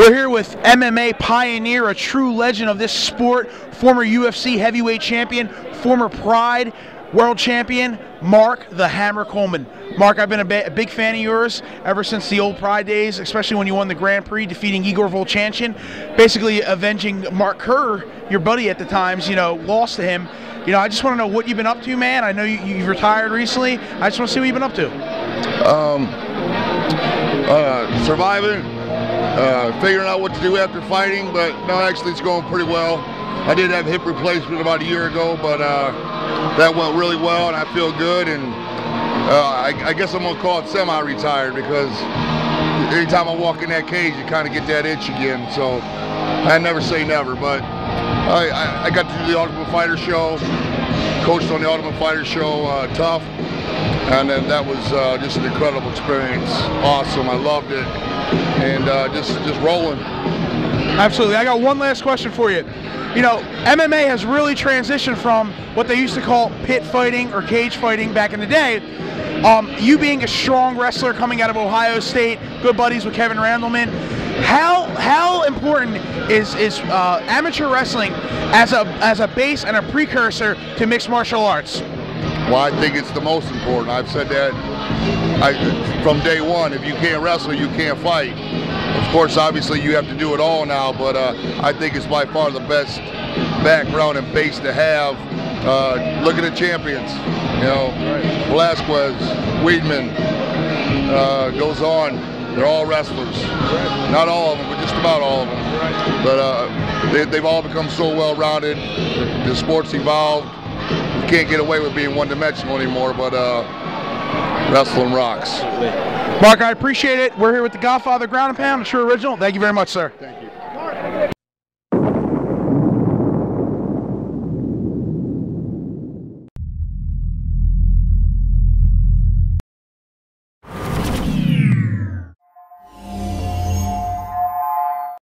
We're here with MMA pioneer, a true legend of this sport, former UFC heavyweight champion, former Pride world champion, Mark the Hammer Coleman. Mark, I've been a big fan of yours ever since the old Pride days, especially when you won the Grand Prix, defeating Igor Volchanchin, basically avenging Mark Kerr, your buddy at the times, lost to him. I just want to know what you've been up to, man. I know you've retired recently. I just want to see what you've been up to. Surviving, figuring out what to do after fighting, but no, actually it's going pretty well. I did have hip replacement about a year ago, but that went really well and I feel good, and I guess I'm going to call it semi-retired, because anytime I walk in that cage you kind of get that itch again, so I never say never. But I got to do the Ultimate Fighter show, coached on the Ultimate Fighter show, Tough, and then that was just an incredible experience. Awesome, I loved it, and just rolling. Absolutely. I got one last question for you. MMA has really transitioned from what they used to call pit fighting or cage fighting back in the day. You being a strong wrestler coming out of Ohio State, good buddies with Kevin Randleman, how important is amateur wrestling as a base and a precursor to mixed martial arts? Well, I think it's the most important. I've said that from day one. If you can't wrestle, you can't fight. Of course, obviously, you have to do it all now, but I think it's by far the best background and base to have. Look at the champions, Velasquez, Weidman, goes on. They're all wrestlers. Not all of them, but just about all of them. But they've all become so well-rounded. The sport's evolved. You can't get away with being one-dimensional anymore, but wrestling rocks. Mark, I appreciate it. We're here with the Godfather Ground and Pound, a true original. Thank you very much, sir. Thank you.